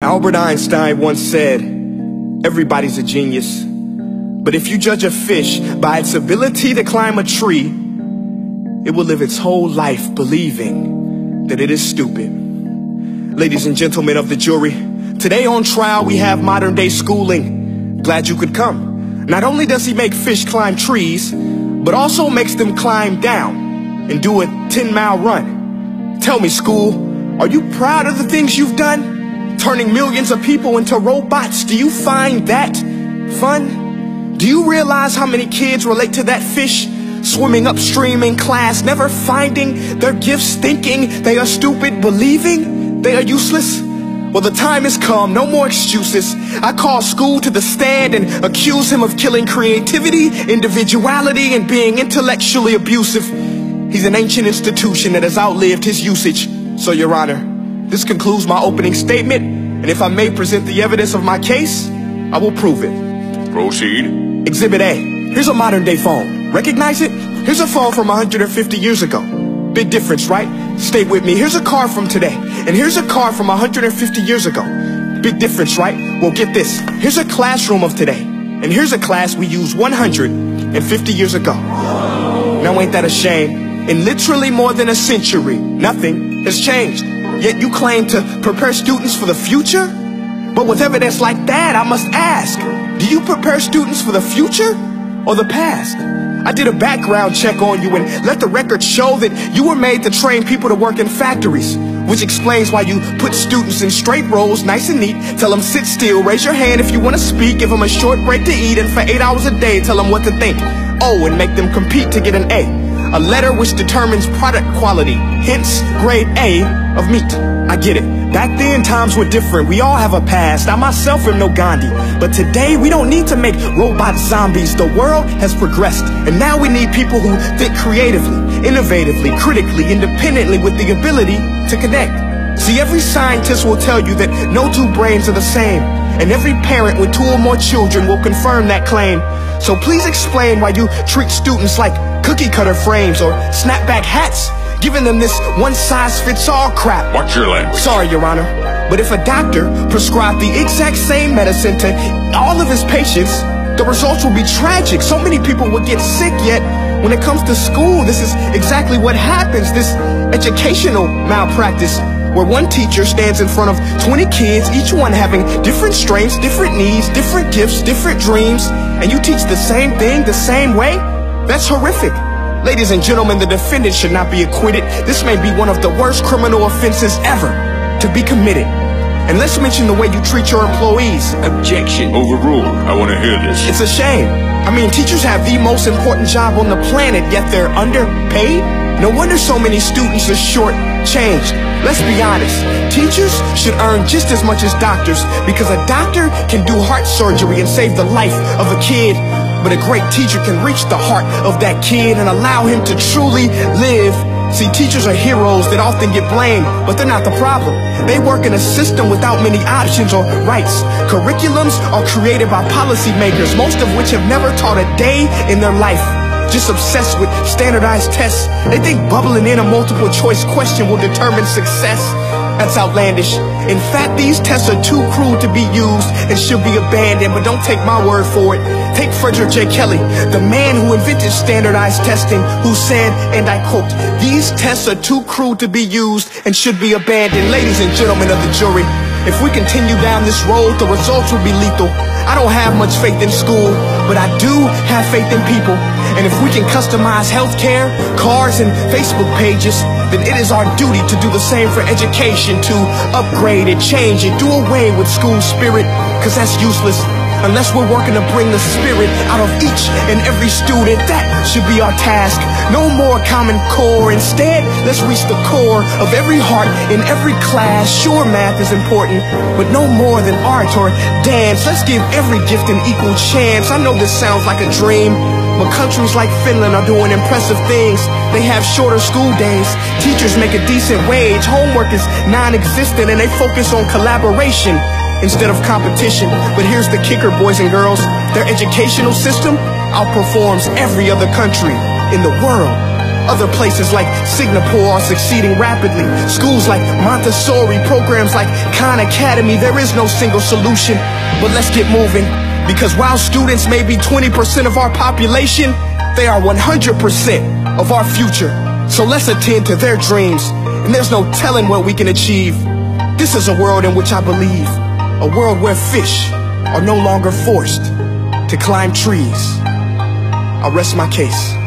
Albert Einstein once said, everybody's a genius, but if you judge a fish by its ability to climb a tree, it will live its whole life believing that it is stupid. Ladies and gentlemen of the jury, today on trial we have modern day schooling. Glad you could come. Not only does he make fish climb trees, but also makes them climb down and do a 10-mile run. Tell me, school, are you proud of the things you've done? Turning millions of people into robots, do you find that fun? Do you realize how many kids relate to that fish? Swimming upstream in class, never finding their gifts, thinking they are stupid, believing they are useless? Well, the time has come, no more excuses. I call school to the stand and accuse him of killing creativity, individuality, and being intellectually abusive. He's an ancient institution that has outlived his usage. So, Your Honor, this concludes my opening statement, and if I may present the evidence of my case, I will prove it. Proceed. Exhibit A. Here's a modern day phone. Recognize it? Here's a phone from 150 years ago. Big difference, right? Stay with me. Here's a car from today, and here's a car from 150 years ago. Big difference, right? Well, get this. Here's a classroom of today, and here's a class we used 150 years ago. Now, ain't that a shame? In literally more than a century, nothing has changed. Yet you claim to prepare students for the future? But with evidence like that, I must ask, do you prepare students for the future or the past? I did a background check on you and let the record show that you were made to train people to work in factories, which explains why you put students in straight rows, nice and neat, tell them sit still, raise your hand if you want to speak, give them a short break to eat, and for 8 hours a day tell them what to think. Oh, and make them compete to get an A letter which determines product quality, hence grade A of meat. I get it. Back then, times were different. We all have a past. I myself am no Gandhi. But today, we don't need to make robot zombies. The world has progressed. And now we need people who think creatively, innovatively, critically, independently, with the ability to connect. See, every scientist will tell you that no two brains are the same. And every parent with 2 or more children will confirm that claim. So please explain why you treat students like cookie cutter frames or snapback hats, giving them this one-size-fits-all crap. Watch your language. Sorry, Your Honor, but if a doctor prescribed the exact same medicine to all of his patients, the results will be tragic. So many people would get sick, yet when it comes to school, this is exactly what happens. This educational malpractice, where one teacher stands in front of 20 kids, each one having different strengths, different needs, different gifts, different dreams, and you teach the same thing the same way? That's horrific. Ladies and gentlemen, the defendant should not be acquitted. This may be one of the worst criminal offenses ever to be committed. And let's mention the way you treat your employees. Objection. Overruled. I want to hear this. It's a shame. I mean, teachers have the most important job on the planet, yet they're underpaid? No wonder so many students are short-changed. Let's be honest, teachers should earn just as much as doctors, because a doctor can do heart surgery and save the life of a kid, but a great teacher can reach the heart of that kid and allow him to truly live. See, teachers are heroes that often get blamed, but they're not the problem. They work in a system without many options or rights. Curriculums are created by policymakers, most of which have never taught a day in their life. Just obsessed with standardized tests. They think bubbling in a multiple choice question will determine success. That's outlandish. In fact, these tests are too cruel to be used and should be abandoned, but don't take my word for it. Take Frederick J. Kelly, the man who invented standardized testing, who said, and I quote, "These tests are too cruel to be used and should be abandoned." Ladies and gentlemen of the jury, if we continue down this road, the results will be lethal. I don't have much faith in school, but I do have faith in people. And if we can customize healthcare, cars, and Facebook pages, then it is our duty to do the same for education, to upgrade it, change it, do away with school spirit, because that's useless. Unless we're working to bring the spirit out of each and every student, that should be our task. No more Common Core. Instead, let's reach the core of every heart in every class. Sure, math is important, but no more than art or dance. Let's give every gift an equal chance. I know this sounds like a dream, but countries like Finland are doing impressive things. They have shorter school days. Teachers make a decent wage. Homework is non-existent, and they focus on collaboration instead of competition. But here's the kicker, boys and girls. Their educational system outperforms every other country in the world. Other places like Singapore are succeeding rapidly. Schools like Montessori, programs like Khan Academy. There is no single solution, but let's get moving. Because while students may be 20% of our population, they are 100% of our future. So let's attend to their dreams, and there's no telling what we can achieve. This is a world in which I believe, a world where fish are no longer forced to climb trees. I'll rest my case.